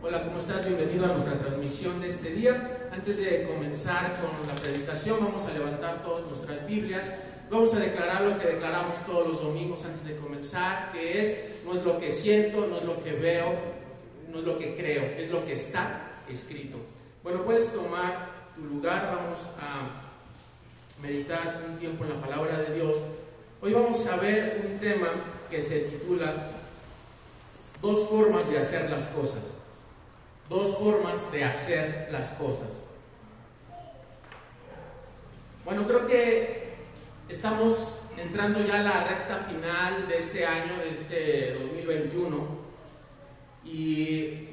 Hola, ¿cómo estás? Bienvenido a nuestra transmisión de este día. Antes de comenzar con la predicación, vamos a levantar todas nuestras Biblias. Vamos a declarar lo que declaramos todos los domingos antes de comenzar, que es: no es lo que siento, no es lo que veo, no es lo que creo, es lo que está escrito. Bueno, puedes tomar tu lugar. Vamos a meditar un tiempo en la palabra de Dios. Hoy vamos a ver un tema que se titula Dos formas de hacer las cosas. Dos formas de hacer las cosas. Bueno, creo que estamos entrando ya a la recta final de este año, de este 2021. Y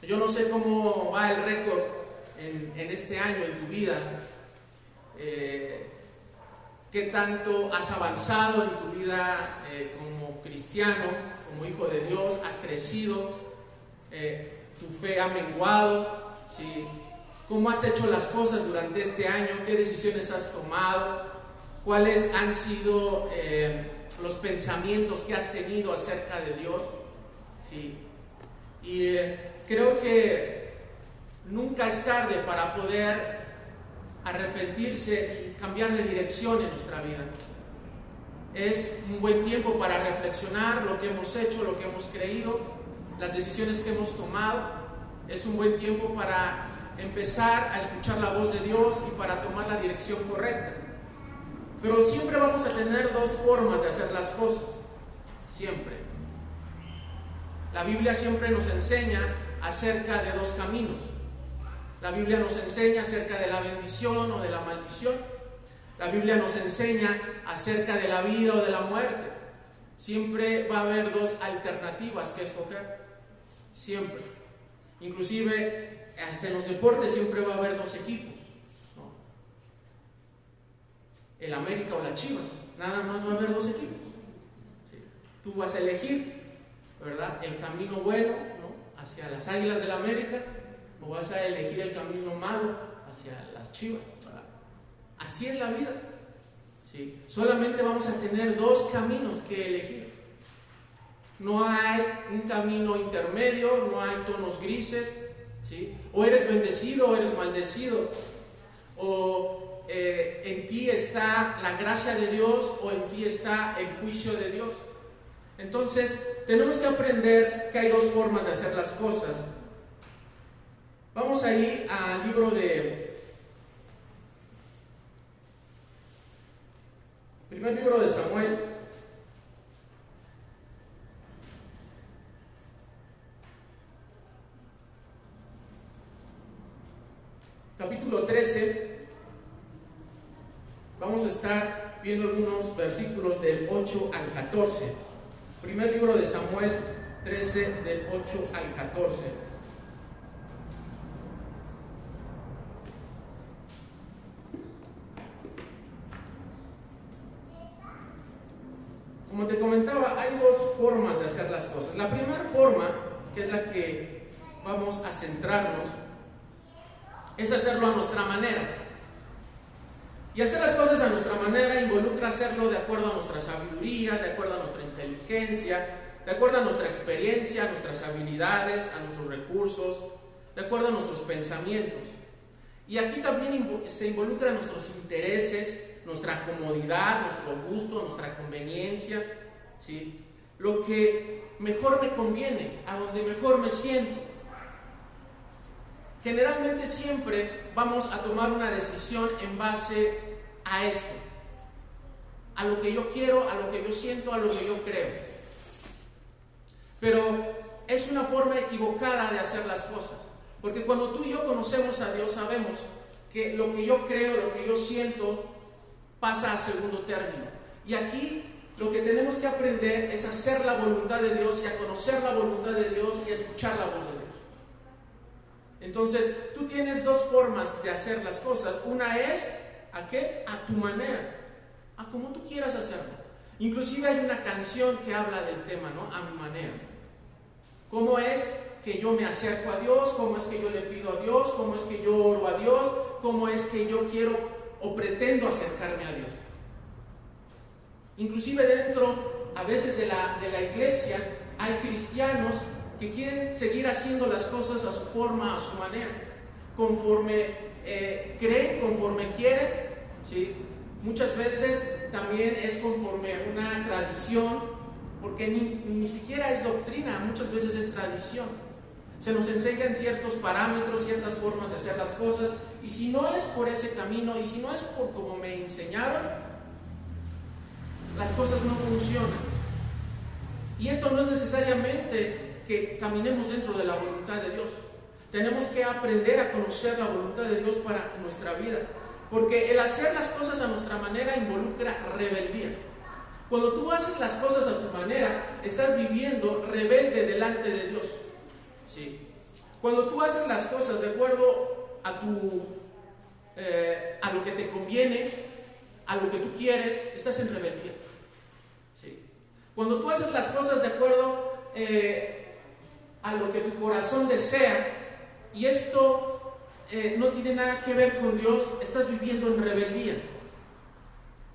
yo no sé cómo va el récord en este año, en tu vida. ¿Qué tanto has avanzado en tu vida como cristiano, como hijo de Dios? ¿Has crecido? ¿Tu fe ha menguado? ¿Sí? ¿Cómo has hecho las cosas durante este año? ¿Qué decisiones has tomado? ¿Cuáles han sido los pensamientos que has tenido acerca de Dios? ¿Sí? Y creo que nunca es tarde para poder arrepentirse y cambiar de dirección en nuestra vida. Es un buen tiempo para reflexionar lo que hemos hecho, lo que hemos creído, las decisiones que hemos tomado. Es un buen tiempo para empezar a escuchar la voz de Dios y para tomar la dirección correcta. Pero siempre vamos a tener dos formas de hacer las cosas. Siempre. La Biblia siempre nos enseña acerca de dos caminos. La Biblia nos enseña acerca de la bendición o de la maldición. La Biblia nos enseña acerca de la vida o de la muerte. Siempre va a haber dos alternativas que escoger. Siempre. Inclusive, hasta en los deportes siempre va a haber dos equipos, ¿no? El América o las Chivas. Nada más va a haber dos equipos. ¿Sí? Tú vas a elegir, ¿verdad?, el camino bueno, ¿no?, hacia las Águilas del América, o vas a elegir el camino malo hacia las Chivas, ¿verdad? Así es la vida, ¿sí? Solamente vamos a tener dos caminos que elegir. No hay un camino intermedio, no hay tonos grises, ¿sí? O eres bendecido o eres maldecido, o en ti está la gracia de Dios o en ti está el juicio de Dios. Entonces tenemos que aprender que hay dos formas de hacer las cosas. Vamos a ir al libro primer libro de Samuel, capítulo 13. Vamos a estar viendo algunos versículos del 8 al 14. Primer libro de Samuel 13, del 8 al 14. Como te comentaba, hay dos formas de hacer las cosas. La primera forma, que es la que vamos a centrarnos, es hacerlo a nuestra manera. Y hacer las cosas a nuestra manera involucra hacerlo de acuerdo a nuestra sabiduría, de acuerdo a nuestra inteligencia, de acuerdo a nuestra experiencia, a nuestras habilidades, a nuestros recursos, de acuerdo a nuestros pensamientos. Y aquí también se involucran nuestros intereses, nuestra comodidad, nuestro gusto, nuestra conveniencia, ¿sí? Lo que mejor me conviene, a donde mejor me siento. Generalmente siempre vamos a tomar una decisión en base a esto, a lo que yo quiero, a lo que yo siento, a lo que yo creo. Pero es una forma equivocada de hacer las cosas, porque cuando tú y yo conocemos a Dios, sabemos que lo que yo creo, lo que yo siento, pasa a segundo término. Y aquí lo que tenemos que aprender es hacer la voluntad de Dios y a conocer la voluntad de Dios y a escuchar la voz de Dios. Entonces, tú tienes dos formas de hacer las cosas. Una es, ¿a qué? A tu manera, a como tú quieras hacerlo. Inclusive hay una canción que habla del tema, ¿no? A mi manera. ¿Cómo es que yo me acerco a Dios? ¿Cómo es que yo le pido a Dios? ¿Cómo es que yo oro a Dios? ¿Cómo es que yo quiero o pretendo acercarme a Dios? Inclusive dentro, a veces, de la iglesia, hay cristianos que quieren seguir haciendo las cosas a su forma, a su manera, conforme creen, conforme quieren, ¿sí? Muchas veces también es conforme una tradición, porque ni siquiera es doctrina, muchas veces es tradición. Se nos enseñan ciertos parámetros, ciertas formas de hacer las cosas, y si no es por ese camino, y si no es por como me enseñaron, las cosas no funcionan. Y esto no es necesariamente que caminemos dentro de la voluntad de Dios. Tenemos que aprender a conocer la voluntad de Dios para nuestra vida, porque el hacer las cosas a nuestra manera involucra rebeldía. Cuando tú haces las cosas a tu manera, estás viviendo rebelde delante de Dios. ¿Sí? Cuando tú haces las cosas de acuerdo a lo que te conviene, a lo que tú quieres, estás en rebeldía. ¿Sí? Cuando tú haces las cosas de acuerdo a lo que tu corazón desea, y esto no tiene nada que ver con Dios, estás viviendo en rebeldía.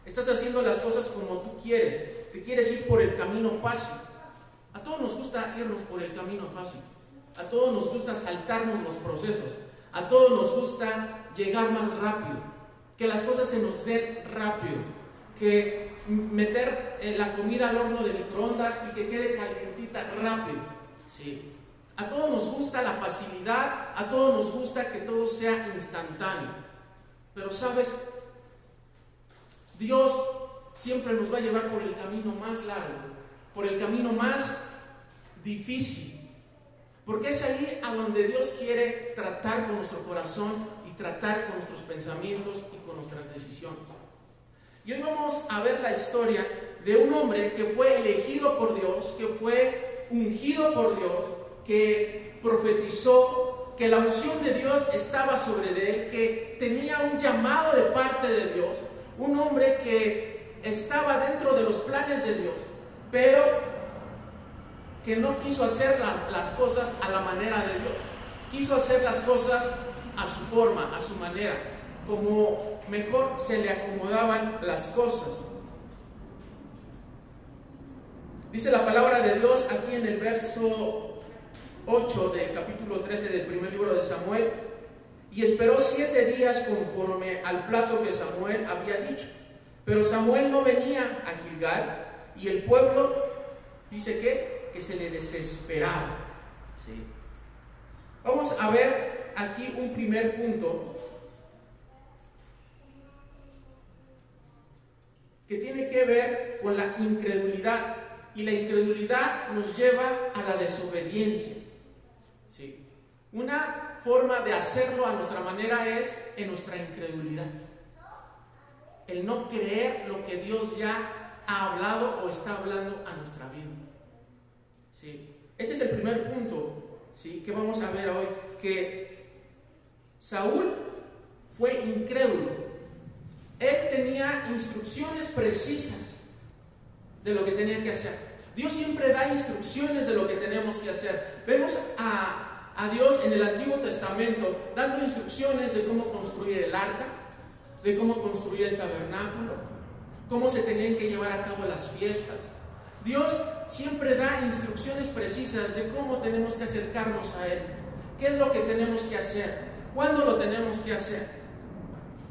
Estás haciendo las cosas como tú quieres. Te quieres ir por el camino fácil. A todos nos gusta irnos por el camino fácil. A todos nos gusta saltarnos los procesos. A todos nos gusta llegar más rápido. Que las cosas se nos den rápido. Que meter la comida al horno de microondas y que quede calientita rápido. Sí. A todos nos gusta la facilidad. A todos nos gusta que todo sea instantáneo. Pero ¿sabes? Dios siempre nos va a llevar por el camino más largo, por el camino más difícil, porque es ahí a donde Dios quiere tratar con nuestro corazón y tratar con nuestros pensamientos y con nuestras decisiones. Y hoy vamos a ver la historia de un hombre que fue elegido por Dios, que fue ungido por Dios, que profetizó, que la unción de Dios estaba sobre él, que tenía un llamado de parte de Dios. Un hombre que estaba dentro de los planes de Dios, pero que no quiso hacer las cosas a la manera de Dios. Quiso hacer las cosas a su forma, a su manera, como mejor se le acomodaban las cosas. Dice la palabra de Dios aquí en el verso 8 del capítulo 13 del primer libro de Samuel: y esperó 7 días conforme al plazo que Samuel había dicho. Pero Samuel no venía a Gilgal, y el pueblo, dice que se le desesperaba. ¿Sí? Vamos a ver aquí un primer punto que tiene que ver con la incredulidad. Y la incredulidad nos lleva a la desobediencia. ¿Sí? Una forma de hacerlo a nuestra manera es en nuestra incredulidad. El no creer lo que Dios ya ha hablado o está hablando a nuestra vida. ¿Sí? Este es el primer punto, ¿sí?, que vamos a ver hoy, que Saúl fue incrédulo. Él tenía instrucciones precisas de lo que tenía que hacer. Dios siempre da instrucciones de lo que tenemos que hacer. Vemos a Dios en el Antiguo Testamento dando instrucciones de cómo construir el arca, de cómo construir el tabernáculo, cómo se tenían que llevar a cabo las fiestas. Dios siempre da instrucciones precisas de cómo tenemos que acercarnos a Él, qué es lo que tenemos que hacer, cuándo lo tenemos que hacer.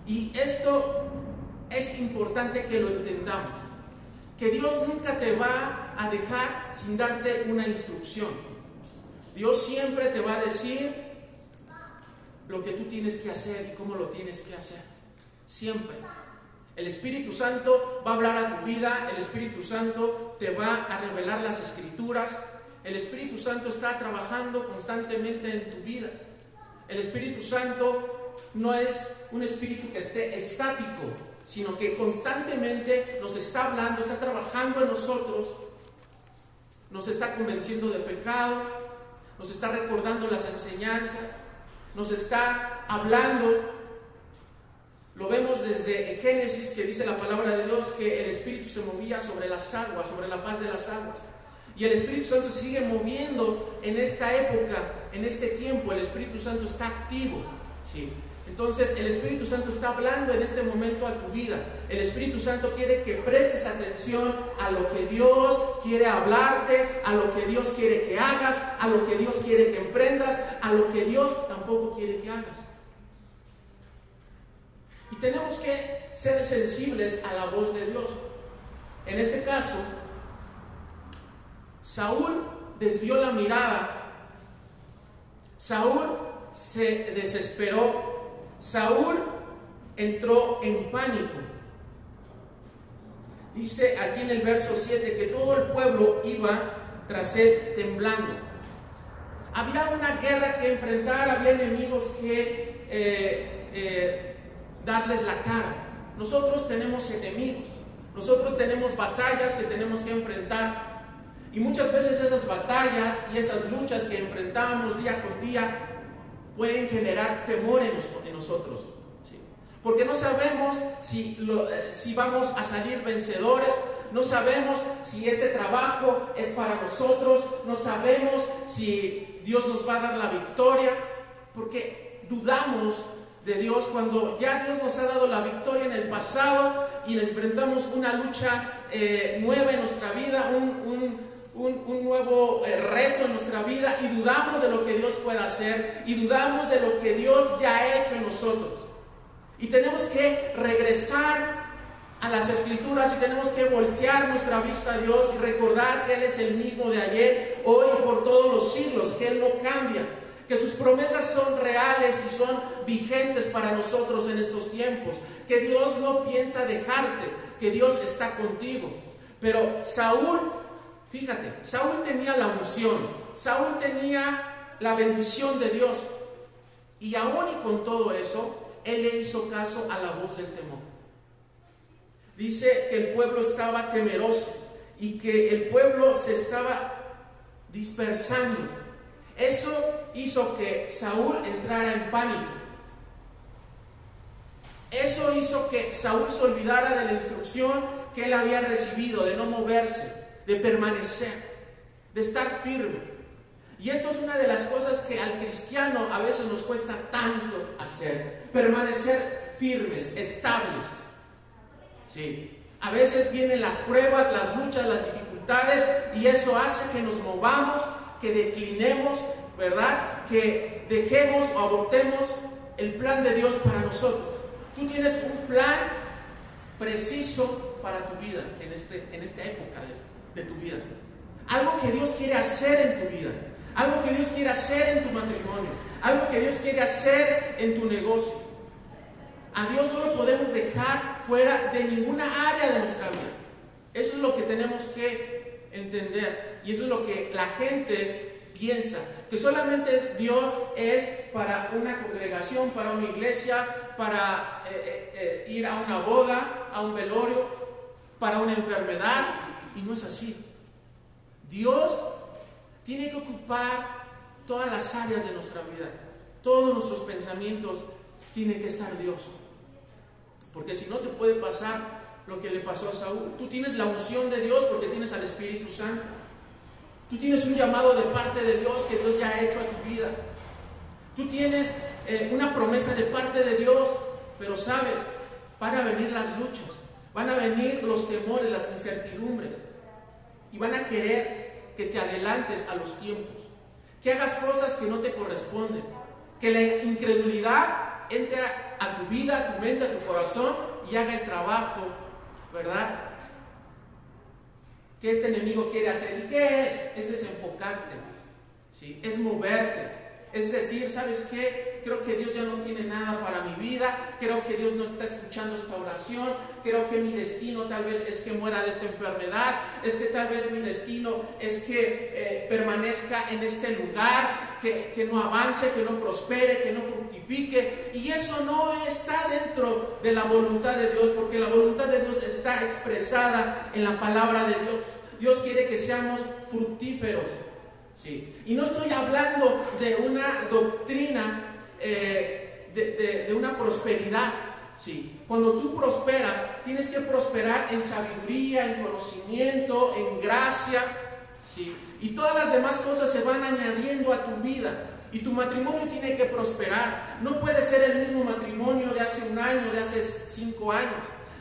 Y esto es importante que lo entendamos, que Dios nunca te va a dejar sin darte una instrucción. Dios siempre te va a decir lo que tú tienes que hacer y cómo lo tienes que hacer. Siempre. El Espíritu Santo va a hablar a tu vida. El Espíritu Santo te va a revelar las Escrituras. El Espíritu Santo está trabajando constantemente en tu vida. El Espíritu Santo no es un espíritu que esté estático, sino que constantemente nos está hablando, está trabajando en nosotros, nos está convenciendo de pecado, nos está recordando las enseñanzas, nos está hablando. Lo vemos desde Génesis, que dice la palabra de Dios que el Espíritu se movía sobre las aguas, sobre la faz de las aguas. Y el Espíritu Santo se sigue moviendo en esta época, en este tiempo. El Espíritu Santo está activo. ¿Sí? Entonces el Espíritu Santo está hablando en este momento a tu vida. El Espíritu Santo quiere que prestes atención a lo que Dios quiere hablarte, a lo que Dios quiere que hagas, a lo que Dios quiere que emprendas, a lo que Dios tampoco quiere que hagas. Y tenemos que ser sensibles a la voz de Dios. En este caso, Saúl desvió la mirada. Saúl se desesperó. Saúl entró en pánico. Dice aquí en el verso 7 que todo el pueblo iba tras él temblando. Había una guerra que enfrentar, había enemigos que darles la cara. Nosotros tenemos enemigos, nosotros tenemos batallas que tenemos que enfrentar. Y muchas veces esas batallas y esas luchas que enfrentamos día con día pueden generar temor en nosotros, ¿sí? Porque no sabemos si vamos a salir vencedores, no sabemos si ese trabajo es para nosotros, no sabemos si Dios nos va a dar la victoria, porque dudamos de Dios cuando ya Dios nos ha dado la victoria en el pasado y enfrentamos una lucha nueva en nuestra vida, un nuevo reto en nuestra vida, y dudamos de lo que Dios puede hacer y dudamos de lo que Dios ya ha hecho en nosotros. Y tenemos que regresar a las Escrituras y tenemos que voltear nuestra vista a Dios y recordar que Él es el mismo de ayer, hoy y por todos los siglos, que Él no cambia, que sus promesas son reales y son vigentes para nosotros en estos tiempos, que Dios no piensa dejarte, que Dios está contigo. Pero Saúl, fíjate, Saúl tenía la unción, Saúl tenía la bendición de Dios, y aún y con todo eso, él le hizo caso a la voz del temor. Dice que el pueblo estaba temeroso y que el pueblo se estaba dispersando. Eso hizo que Saúl entrara en pánico. Eso hizo que Saúl se olvidara de la instrucción que él había recibido, de no moverse, de permanecer, de estar firme. Y esto es una de las cosas que al cristiano a veces nos cuesta tanto hacer: permanecer firmes, estables. Sí. A veces vienen las pruebas, las luchas, las dificultades, y eso hace que nos movamos, que declinemos, ¿verdad? Que dejemos o abortemos el plan de Dios para nosotros. Tú tienes un plan preciso para tu vida en esta época de tu vida. Algo que Dios quiere hacer en tu vida, algo que Dios quiere hacer en tu matrimonio, algo que Dios quiere hacer en tu negocio. A Dios no lo podemos dejar fuera de ninguna área de nuestra vida. Eso es lo que tenemos que entender, y eso es lo que la gente piensa, que solamente Dios es para una congregación, para una iglesia, para ir a una boda, a un velorio, para una enfermedad, y no es así. Dios tiene que ocupar todas las áreas de nuestra vida, todos nuestros pensamientos tiene que estar Dios, porque si no te puede pasar lo que le pasó a Saúl. Tú tienes la unción de Dios porque tienes al Espíritu Santo. Tú tienes un llamado de parte de Dios que Dios ya ha hecho a tu vida. Tú tienes una promesa de parte de Dios, pero sabes, van a venir las luchas, van a venir los temores, las incertidumbres, y van a querer que te adelantes a los tiempos, que hagas cosas que no te corresponden, que la incredulidad entre a tu vida, a tu mente, a tu corazón y haga el trabajo, ¿verdad?, que este enemigo quiere hacer. ¿Y qué es? Es desenfocarte, ¿sí? Es moverte, es decir, ¿sabes qué? Creo que Dios ya no tiene nada para mi vida, creo que Dios no está escuchando esta oración, creo que mi destino tal vez es que muera de esta enfermedad, es que tal vez mi destino es que permanezca en este lugar, que no avance, que no prospere, que no fructifique. Y eso no está dentro de la voluntad de Dios, porque la voluntad de Dios está expresada en la palabra de Dios. Dios quiere que seamos fructíferos, ¿sí? Y no estoy hablando de una doctrina de una prosperidad, ¿sí? Cuando tú prosperas, tienes que prosperar en sabiduría, en conocimiento, en gracia, ¿sí? Y todas las demás cosas se van añadiendo a tu vida. Y tu matrimonio tiene que prosperar. No puede ser el mismo matrimonio de hace un año, de hace 5 años.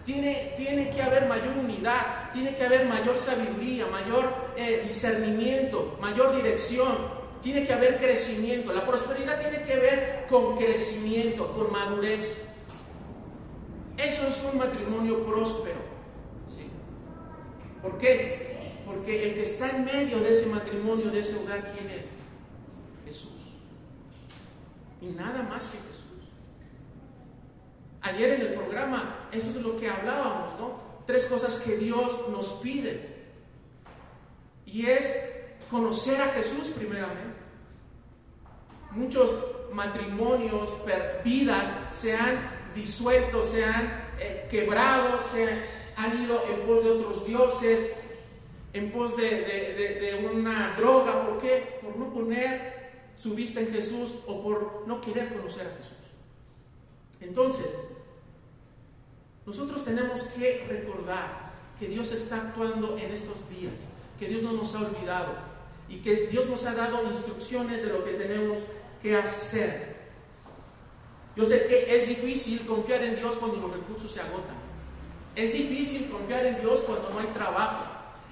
Tiene que haber mayor unidad, tiene que haber mayor sabiduría, mayor discernimiento, mayor dirección, tiene que haber crecimiento. La prosperidad tiene que ver con crecimiento, con madurez. Eso es un matrimonio próspero, ¿sí? ¿Por qué? Porque el que está en medio de ese matrimonio, de ese hogar, ¿quién es? Jesús. Y nada más que Jesús. Ayer en el programa, eso es lo que hablábamos, ¿no? 3 cosas que Dios nos pide. Y es conocer a Jesús primeramente. Muchos matrimonios, vidas se han disuelto, se han quebrado, han ido en pos de otros dioses, en pos de una droga. ¿Por qué? Por no poner su vista en Jesús o por no querer conocer a Jesús. Entonces, nosotros tenemos que recordar que Dios está actuando en estos días, que Dios no nos ha olvidado y que Dios nos ha dado instrucciones de lo que tenemos que hacer. Yo sé que es difícil confiar en Dios cuando los recursos se agotan. Es difícil confiar en Dios cuando no hay trabajo.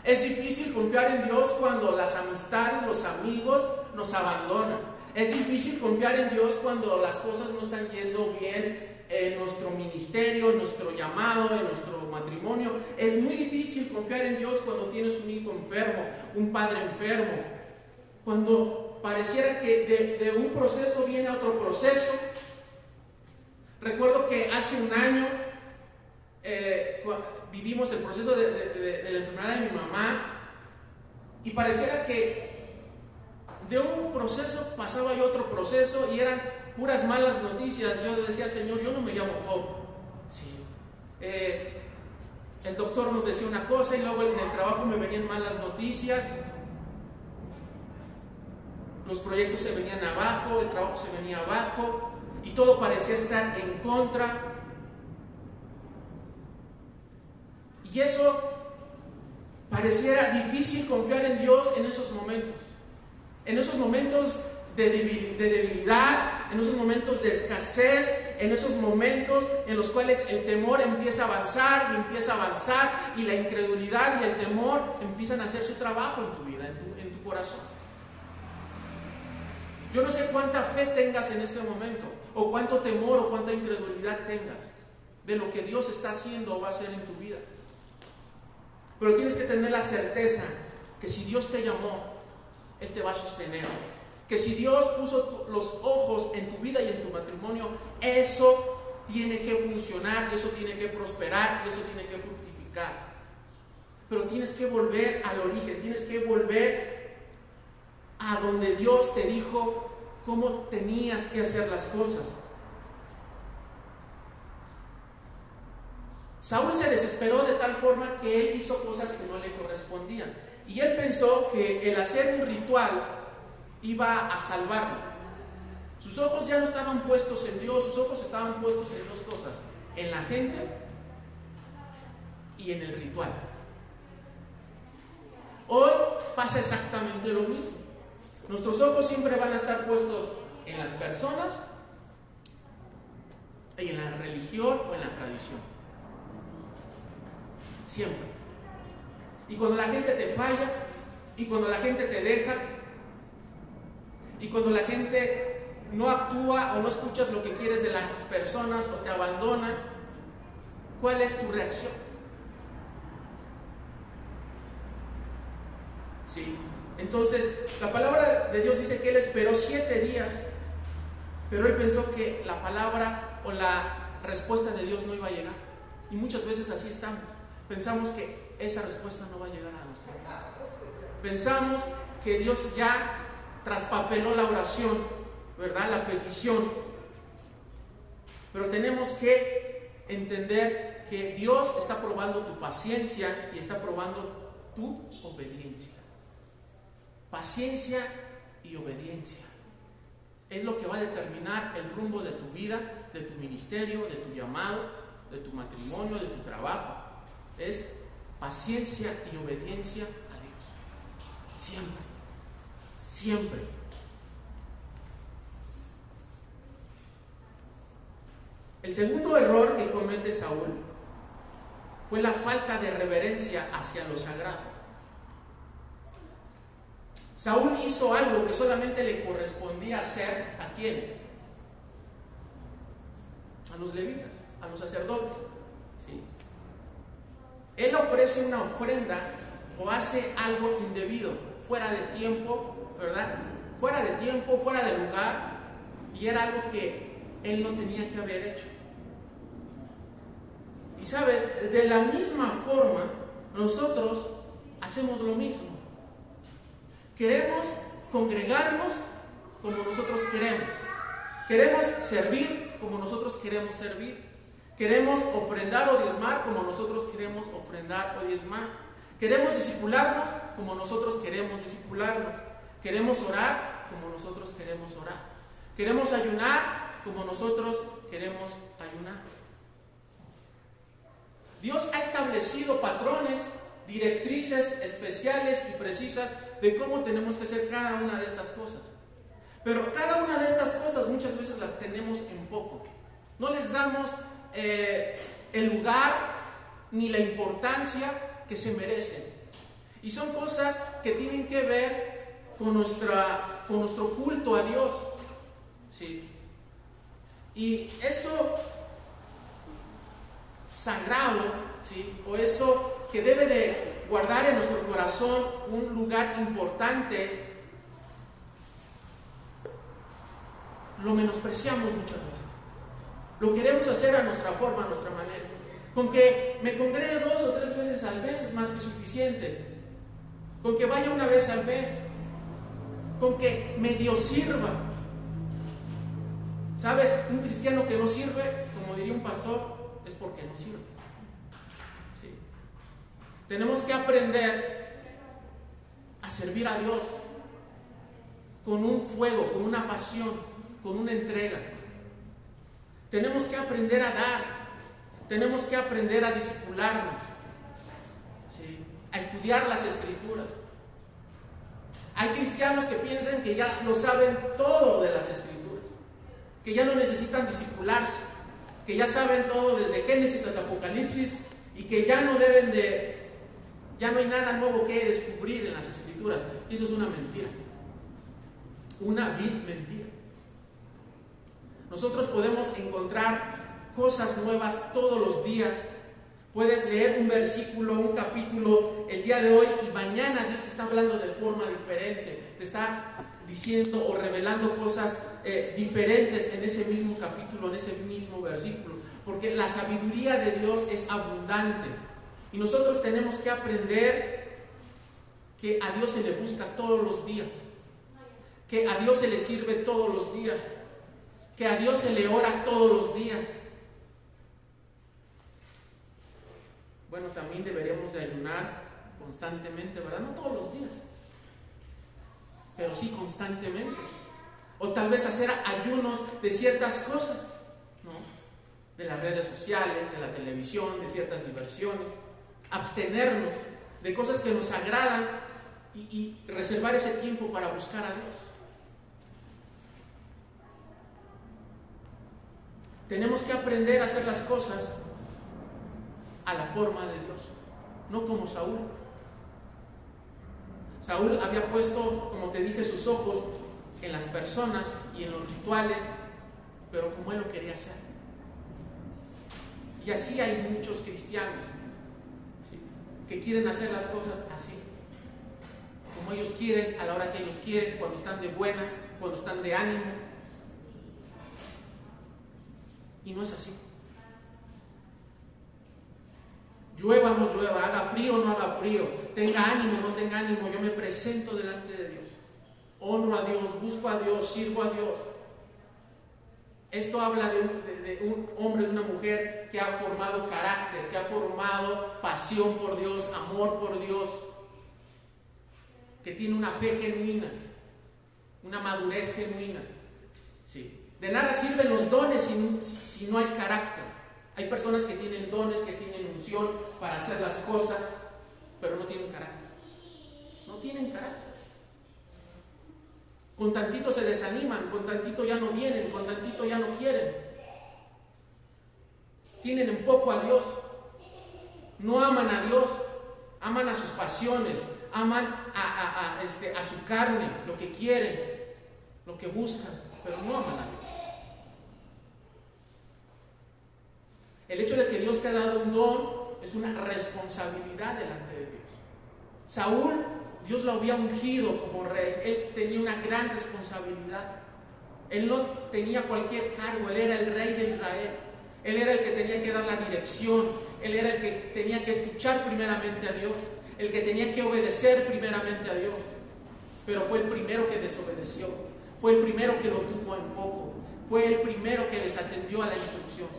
Es difícil confiar en Dios cuando las amistades, los amigos nos abandonan. Es difícil confiar en Dios cuando las cosas no están yendo bien en nuestro ministerio, en nuestro llamado, en nuestro matrimonio. Es muy difícil confiar en Dios cuando tienes un hijo enfermo, un padre enfermo. Cuando pareciera que de un proceso viene a otro proceso. Recuerdo que hace un año vivimos el proceso de la enfermedad de mi mamá y pareciera que de un proceso pasaba yo a otro proceso y eran puras malas noticias. Yo decía, Señor, yo no me llamo Job. Sí. El doctor nos decía una cosa y luego en el trabajo me venían malas noticias. Los proyectos se venían abajo, el trabajo se venía abajo y todo parecía estar en contra. Y eso pareciera difícil confiar en Dios en esos momentos. En esos momentos de debilidad, en esos momentos de escasez, en esos momentos en los cuales el temor empieza a avanzar y la incredulidad y el temor empiezan a hacer su trabajo en tu vida, en tu corazón. Yo no sé cuánta fe tengas en este momento, o cuánto temor o cuánta incredulidad tengas de lo que Dios está haciendo o va a hacer en tu vida. Pero tienes que tener la certeza que si Dios te llamó, Él te va a sostener. Que si Dios puso los ojos en tu vida y en tu matrimonio, eso tiene que funcionar, eso tiene que prosperar, eso tiene que fructificar. Pero tienes que volver al origen, tienes que volver a donde Dios te dijo cómo tenías que hacer las cosas. Saúl se desesperó de tal forma que él hizo cosas que no le correspondían. Y él pensó que el hacer un ritual iba a salvarlo. Sus ojos ya no estaban puestos en Dios, sus ojos estaban puestos en 2 cosas: en la gente y en el ritual. Hoy pasa exactamente lo mismo. Nuestros ojos siempre van a estar puestos en las personas y en la religión o en la tradición. Siempre. Y cuando la gente te falla, y cuando la gente te deja, y cuando la gente no actúa o no escuchas lo que quieres de las personas o te abandonan, ¿cuál es tu reacción? Sí. Entonces, la palabra de Dios dice que él esperó 7 días, pero él pensó que la palabra o la respuesta de Dios no iba a llegar. Y muchas veces así estamos. Pensamos que esa respuesta no va a llegar a nuestra vida. Pensamos que Dios ya traspapeló la oración, ¿verdad? La petición. Pero tenemos que entender que Dios está probando tu paciencia y está probando tu obediencia. Paciencia y obediencia es lo que va a determinar el rumbo de tu vida, de tu ministerio, de tu llamado, de tu matrimonio, de tu trabajo. Es paciencia y obediencia a Dios. Siempre. Siempre. El segundo error que comete Saúl fue la falta de reverencia hacia lo sagrado. Saúl hizo algo que solamente le correspondía hacer ¿a quiénes? A los levitas, a los sacerdotes. ¿Sí? Él ofrece una ofrenda o hace algo indebido, fuera de tiempo, ¿verdad? Fuera de tiempo, fuera de lugar, y era algo que él no tenía que haber hecho. Y sabes, de la misma forma, nosotros hacemos lo mismo. Queremos congregarnos como nosotros queremos. Queremos servir como nosotros queremos servir. Queremos ofrendar o diezmar como nosotros queremos ofrendar o diezmar. Queremos discipularnos como nosotros queremos discipularnos. Queremos orar como nosotros queremos orar. Queremos ayunar como nosotros queremos ayunar. Dios ha establecido patrones, directrices especiales y precisas de cómo tenemos que hacer cada una de estas cosas. Pero cada una de estas cosas muchas veces las tenemos en poco. No les damos el lugar ni la importancia que se merecen. Y son cosas que tienen que ver con nuestro culto a Dios. ¿Sí? Y eso sagrado, ¿sí? O eso que debe de guardar en nuestro corazón un lugar importante, lo menospreciamos muchas veces. Lo queremos hacer a nuestra forma, a nuestra manera. Con que me congregue 2 o 3 veces al mes es más que suficiente. Con que vaya una vez al mes. Con que medio sirva. ¿Sabes? Un cristiano que no sirve, como diría un pastor, es porque no sirve. ¿Sí? Tenemos que aprender a servir a Dios con un fuego, con una pasión, con una entrega. Tenemos que aprender a dar. Tenemos que aprender a discipularnos, ¿sí? A estudiar las Escrituras. Hay cristianos que piensan que ya lo saben todo de las Escrituras, que ya no necesitan discipularse, que ya saben todo desde Génesis hasta Apocalipsis y que ya no hay nada nuevo que descubrir en las Escrituras. Y eso es una mentira, una vil mentira. Nosotros podemos encontrar cosas nuevas todos los días. Puedes leer un versículo, un capítulo el día de hoy y mañana Dios te está hablando de forma diferente. Te está diciendo o revelando cosas diferentes en ese mismo capítulo, en ese mismo versículo. Porque la sabiduría de Dios es abundante. Y nosotros tenemos que aprender que a Dios se le busca todos los días. Que a Dios se le sirve todos los días. Que a Dios se le ora todos los días. Bueno, también deberíamos de ayunar constantemente, ¿verdad? No todos los días, pero sí constantemente. O tal vez hacer ayunos de ciertas cosas, ¿no? De las redes sociales, de la televisión, de ciertas diversiones. Abstenernos de cosas que nos agradan y reservar ese tiempo para buscar a Dios. Tenemos que aprender a hacer las cosas a la forma de Dios, no como Saúl. Saúl había puesto, como te dije, sus ojos en las personas y en los rituales, pero como él lo quería hacer. Y así hay muchos cristianos, ¿sí? Que quieren hacer las cosas así, como ellos quieren, a la hora que ellos quieren, cuando están de buenas, cuando están de ánimo. Y no es así. Llueva o no llueva, haga frío o no haga frío, tenga ánimo o no tenga ánimo, yo me presento delante de Dios. Honro a Dios, busco a Dios, sirvo a Dios. Esto habla de un hombre, de una mujer que ha formado carácter, que ha formado pasión por Dios, amor por Dios, que tiene una fe genuina, una madurez genuina. Sí. De nada sirven los dones si no hay carácter. Hay personas que tienen dones, que tienen unción para hacer las cosas, pero no tienen carácter. No tienen carácter. Con tantito se desaniman, con tantito ya no vienen, con tantito ya no quieren. Tienen en poco a Dios. No aman a Dios, aman a sus pasiones, aman a su carne, lo que quieren, lo que buscan, pero no aman a Dios. El hecho de que Dios te ha dado un don es una responsabilidad delante de Dios. Saúl, Dios lo había ungido como rey. Él tenía una gran responsabilidad. Él no tenía cualquier cargo. Él era el rey de Israel. Él era el que tenía que dar la dirección. Él era el que tenía que escuchar primeramente a Dios. El que tenía que obedecer primeramente a Dios. Pero fue el primero que desobedeció. Fue el primero que lo tuvo en poco. Fue el primero que desatendió a la instrucción.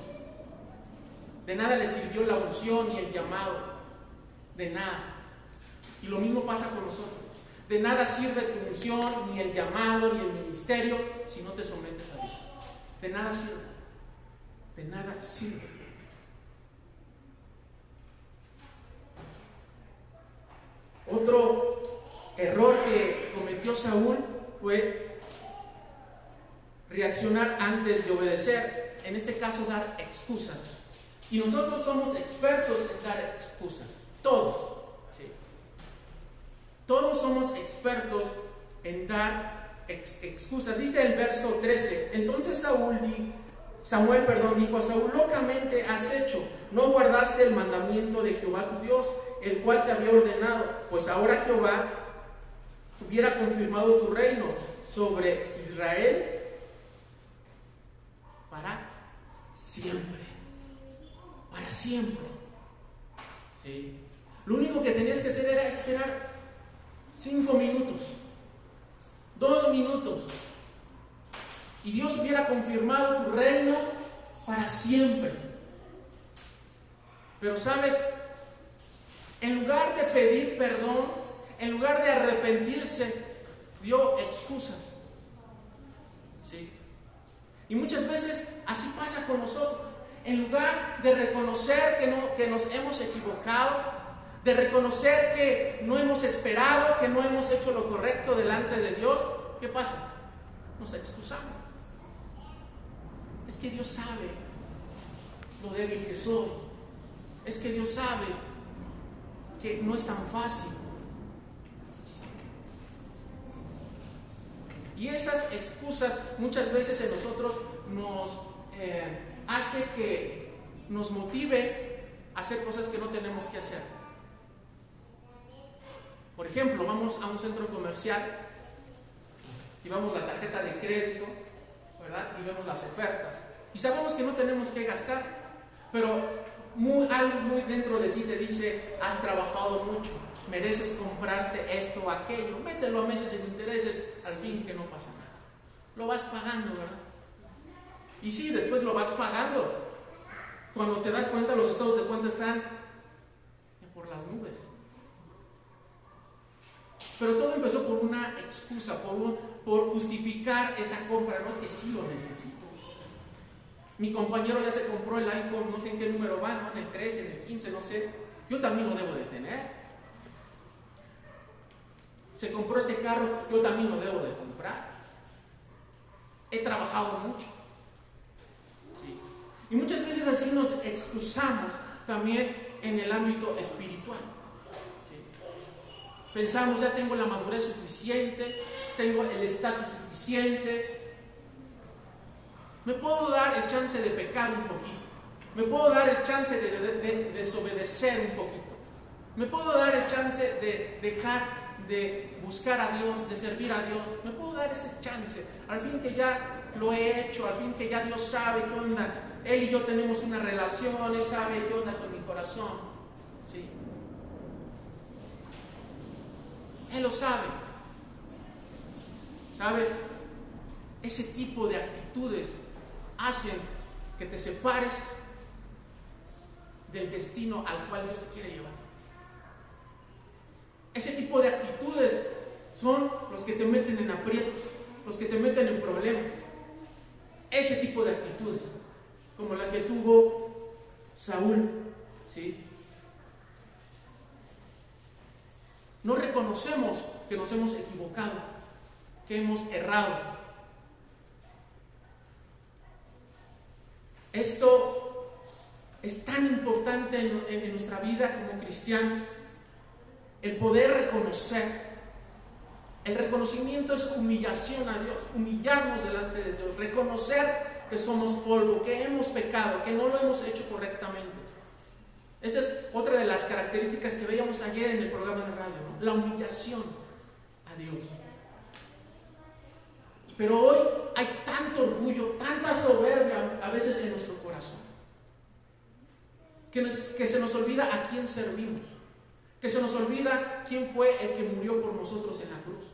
De nada le sirvió la unción y el llamado. De nada. Y lo mismo pasa con nosotros. De nada sirve tu unción, ni el llamado, ni el ministerio, si no te sometes a Dios. De nada sirve. De nada sirve. Otro error que cometió Saúl fue reaccionar antes de obedecer. En este caso, dar excusas. Y nosotros somos expertos en dar excusas. Todos. Todos somos expertos en dar excusas. Dice el verso 13. Entonces Samuel dijo a Saúl: locamente has hecho, no guardaste el mandamiento de Jehová tu Dios, el cual te había ordenado, pues ahora Jehová hubiera confirmado tu reino sobre Israel para siempre. Para siempre. ¿Sí? Lo único que tenías que hacer era esperar 5 minutos, 2 minutos, y Dios hubiera confirmado tu reino para siempre. Pero sabes, en lugar de pedir perdón, en lugar de arrepentirse, dio excusas. ¿Sí? Y muchas veces así pasa con nosotros. En lugar de reconocer que nos hemos equivocado, de reconocer que no hemos esperado, que no hemos hecho lo correcto delante de Dios, ¿qué pasa? Nos excusamos. Es que Dios sabe lo débil que soy. Es que Dios sabe que no es tan fácil. Y esas excusas muchas veces en nosotros nos hace que nos motive a hacer cosas que no tenemos que hacer. Por ejemplo, vamos a un centro comercial y vemos la tarjeta de crédito, ¿verdad? Y vemos las ofertas. Y sabemos que no tenemos que gastar, pero algo muy dentro de ti te dice: has trabajado mucho, mereces comprarte esto o aquello, mételo a meses sin intereses, al fin que no pasa nada. Lo vas pagando, ¿verdad? Y sí, después lo vas pagando. Cuando te das cuenta, los estados de cuenta están por las nubes. Pero todo empezó por una excusa, por justificar esa compra. No, es que sí lo necesito. Mi compañero ya se compró el iPhone, no sé en qué número va, ¿no? En el 13, en el 15, no sé. Yo también lo debo de tener. Se compró este carro, yo también lo debo de comprar. He trabajado mucho. Sí. Y muchas veces así nos excusamos también en el ámbito espiritual. Pensamos: ya tengo la madurez suficiente, tengo el estatus suficiente, me puedo dar el chance de pecar un poquito, me puedo dar el chance de desobedecer un poquito, me puedo dar el chance de dejar de buscar a Dios, de servir a Dios, me puedo dar ese chance, al fin que ya lo he hecho, al fin que ya Dios sabe qué onda, Él y yo tenemos una relación, Él sabe qué onda con mi corazón, ¿sí? Él lo sabe. ¿Sabes? Ese tipo de actitudes hacen que te separes del destino al cual Dios te quiere llevar. Ese tipo de actitudes son los que te meten en aprietos, los que te meten en problemas. Ese tipo de actitudes, como la que tuvo Saúl, ¿sí? No reconocemos que nos hemos equivocado. que hemos errado. Esto es tan importante en nuestra vida como cristianos, el poder reconocer. El reconocimiento es humillación a Dios, humillarnos delante de Dios, reconocer que somos polvo, que hemos pecado, que no lo hemos hecho correctamente. Esa es otra de las características que veíamos ayer en el programa de radio, ¿no? La humillación a Dios. Pero hoy hay tanto orgullo, tanta soberbia a veces en nuestro corazón, que se nos olvida a quién servimos, que se nos olvida quién fue el que murió por nosotros en la cruz.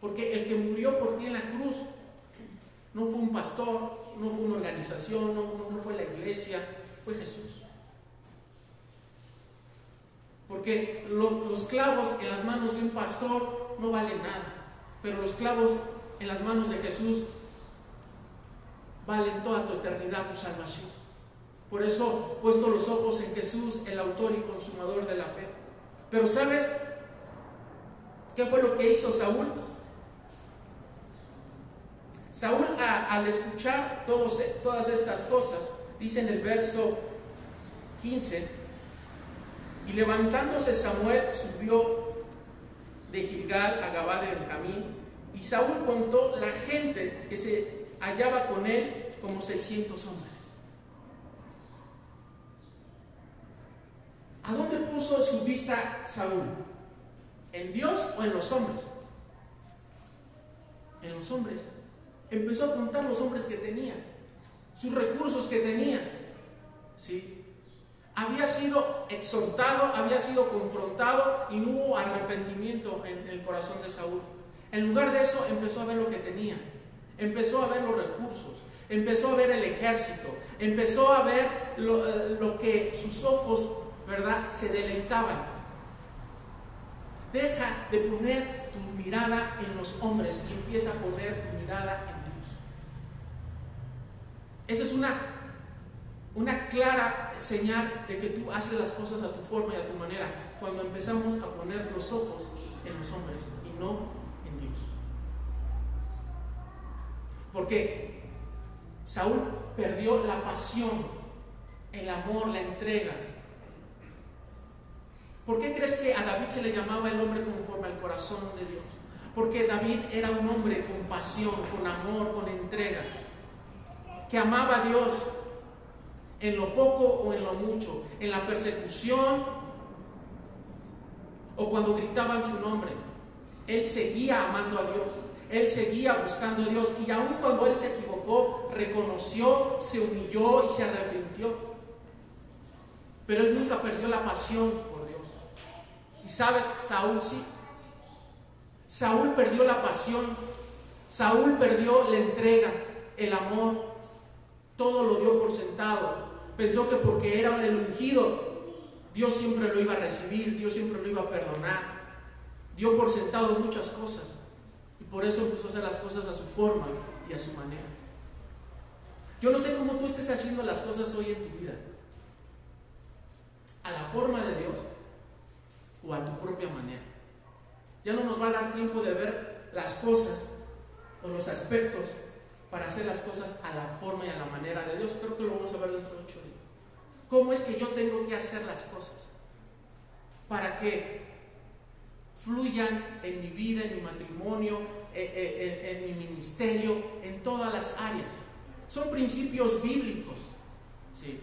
Porque el que murió por ti en la cruz no fue un pastor, no fue una organización, no fue la iglesia, fue Jesús. Porque los clavos en las manos de un pastor no valen nada, pero los clavos en las manos de Jesús valen toda tu eternidad, tu salvación. Por eso, puesto los ojos en Jesús, el autor y consumador de la fe. Pero ¿sabes qué fue lo que hizo Saúl? Saúl, al escuchar todas estas cosas, dice en el verso 15: y levantándose Samuel subió de Gilgal a Gabá de Benjamín, y Saúl contó la gente que se hallaba con él como 600 hombres. ¿A dónde puso su vista Saúl? ¿En Dios o en los hombres? En los hombres. Empezó a contar los hombres que tenía, sus recursos que tenía, ¿sí? Había sido exhortado, había sido confrontado y no hubo arrepentimiento en el corazón de Saúl. En lugar de eso, empezó a ver lo que tenía, empezó a ver los recursos, empezó a ver el ejército, empezó a ver lo que sus ojos, ¿verdad?, se deleitaban. Deja de poner tu mirada en los hombres y empieza a poner tu mirada en Dios. Esa es una clara señal de que tú haces las cosas a tu forma y a tu manera, cuando empezamos a poner los ojos en los hombres y no en Dios. Porque Saúl perdió la pasión, el amor, la entrega. ¿Por qué crees que a David se le llamaba el hombre conforme al corazón de Dios? Porque David era un hombre con pasión, con amor, con entrega, que amaba a Dios en lo poco o en lo mucho, en la persecución o cuando gritaban su nombre. Él seguía amando a Dios, él seguía buscando a Dios, y aun cuando él se equivocó, reconoció, se humilló y se arrepintió. Pero él nunca perdió la pasión por Dios. Y sabes, Saúl sí. Saúl perdió la pasión, Saúl perdió la entrega, el amor, todo lo dio por sentado. Pensó que porque era el ungido, Dios siempre lo iba a recibir, Dios siempre lo iba a perdonar. Dio por sentado muchas cosas y por eso empezó a hacer las cosas a su forma y a su manera. Yo no sé cómo tú estés haciendo las cosas hoy en tu vida, a la forma de Dios o a tu propia manera. Ya no nos va a dar tiempo de ver las cosas o los aspectos para hacer las cosas a la forma y a la manera de Dios. Creo que lo vamos a ver dentro de 8 días. ¿Cómo es que yo tengo que hacer las cosas para que fluyan en mi vida, en mi matrimonio, en mi ministerio, en todas las áreas? Son principios bíblicos, ¿sí?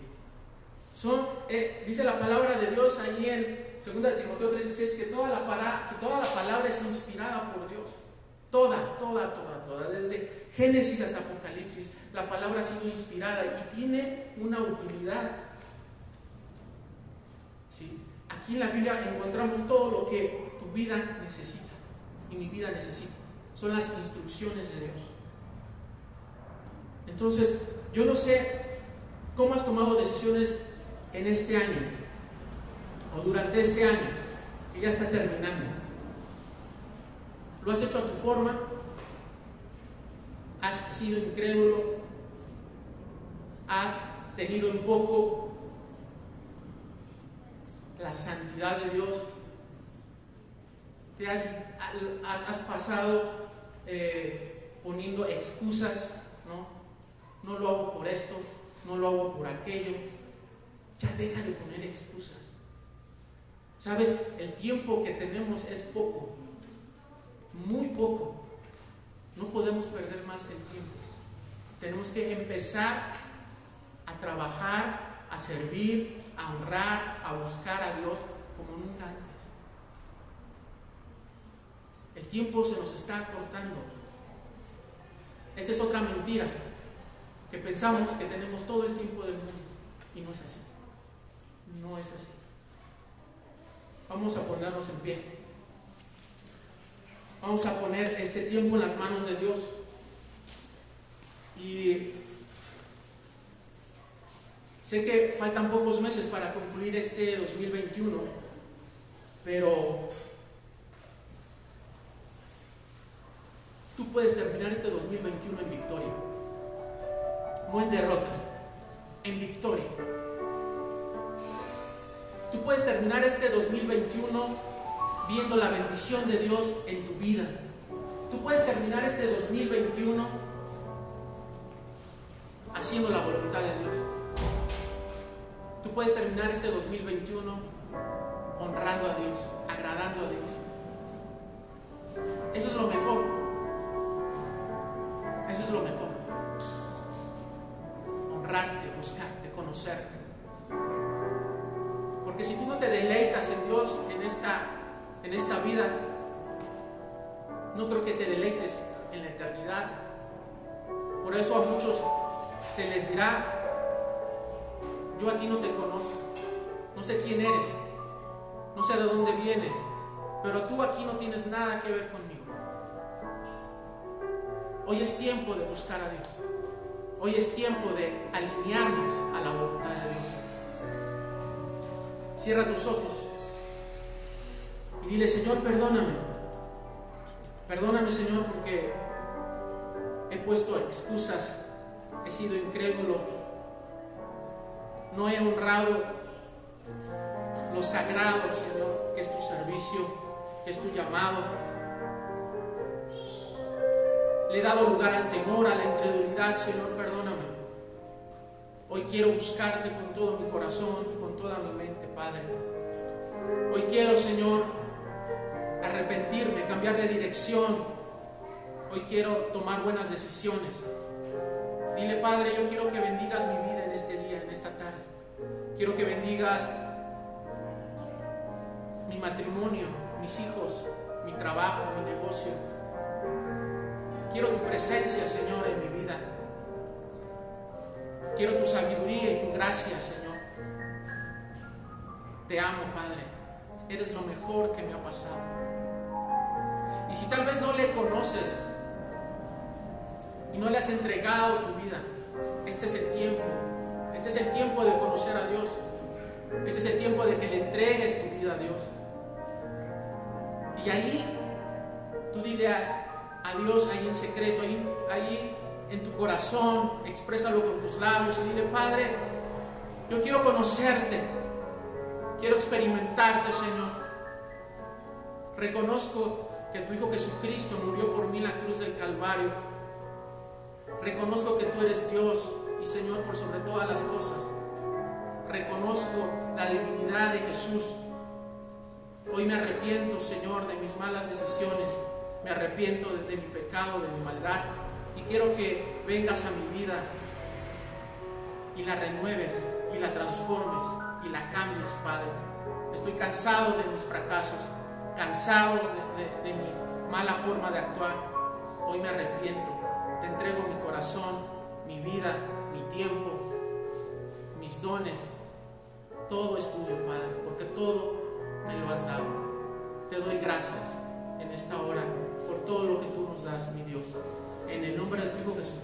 Dice la palabra de Dios ahí en 2 Timoteo 3:16 que toda la palabra es inspirada por Dios. Toda, desde Génesis hasta Apocalipsis, la palabra ha sido inspirada y tiene una utilidad. ¿Sí? Aquí en la Biblia encontramos todo lo que tu vida necesita y mi vida necesita. Son las instrucciones de Dios. Entonces, yo no sé cómo has tomado decisiones en este año o durante este año que ya está terminando. ¿Lo has hecho a tu forma? ¿Has sido incrédulo? ¿Has tenido un poco la santidad de Dios? ¿Te has pasado poniendo excusas, no lo hago por esto, no lo hago por aquello. Ya deja de poner excusas. Sabes, el tiempo que tenemos es poco, muy poco. No podemos perder más el tiempo. Tenemos que empezar a trabajar, a servir, a honrar, a buscar a Dios como nunca antes. El tiempo se nos está acortando. Esta es otra mentira, que pensamos que tenemos todo el tiempo del mundo, y no es así. No es así. Vamos a ponernos en pie. Vamos a poner este tiempo en las manos de Dios. Y sé que faltan pocos meses para concluir este 2021, pero tú puedes terminar este 2021 en victoria, no en derrota, en victoria. Tú puedes terminar este 2021 viendo la bendición de Dios en tu vida. Tú puedes terminar este 2021 haciendo la voluntad de Dios. Tú puedes terminar este 2021 honrando a Dios, agradando a Dios. Eso es lo mejor. Eso es lo mejor. Honrarte, buscarte, conocerte. Porque si tú no te deleitas en Dios en esta vida, no creo que te deleites en la eternidad. Por eso a muchos se les dirá: yo a ti no te conozco, no sé quién eres, no sé de dónde vienes, pero tú aquí no tienes nada que ver conmigo. Hoy es tiempo de buscar a Dios. Hoy es tiempo de alinearnos a la voluntad de Dios. Cierra tus ojos y dile: Señor, perdóname. Perdóname, Señor, porque he puesto excusas, he sido incrédulo, no he honrado lo sagrado, Señor, que es tu servicio, que es tu llamado. Le he dado lugar al temor, a la incredulidad. Señor, perdóname. Hoy quiero buscarte con todo mi corazón y con toda mi mente, Padre. Hoy quiero, Señor, arrepentirme, cambiar de dirección. Hoy quiero tomar buenas decisiones. Dile: Padre, yo quiero que bendigas mi vida en este día, en esta tarde. Quiero que bendigas mi matrimonio, mis hijos, mi trabajo, mi negocio. Quiero tu presencia, Señor, en mi vida. Quiero tu sabiduría y tu gracia, Señor. Te amo, Padre. Eres lo mejor que me ha pasado. Y si tal vez no le conoces y no le has entregado tu vida, este es el tiempo. Este es el tiempo de conocer a Dios. Este es el tiempo de que le entregues tu vida a Dios. Y ahí tú dile a Dios, ahí en secreto, ahí en tu corazón, exprésalo con tus labios y dile: Padre, yo quiero conocerte, quiero experimentarte, Señor. Reconozco que tu Hijo Jesucristo murió por mí en la cruz del Calvario. Reconozco que tú eres Dios y Señor por sobre todas las cosas. Reconozco la divinidad de Jesús. Hoy me arrepiento, Señor, de mis malas decisiones. Me arrepiento de mi pecado, de mi maldad. Y quiero que vengas a mi vida y la renueves y la transformes y la cambies, Padre. Estoy cansado de mis fracasos, cansado de mi mala forma de actuar. Hoy me arrepiento. Te entrego mi corazón, mi vida, mi tiempo, mis dones. Todo es tuyo, Padre, porque todo me lo has dado. Te doy gracias en esta hora por todo lo que tú nos das, mi Dios. En el nombre de tu Hijo Jesús.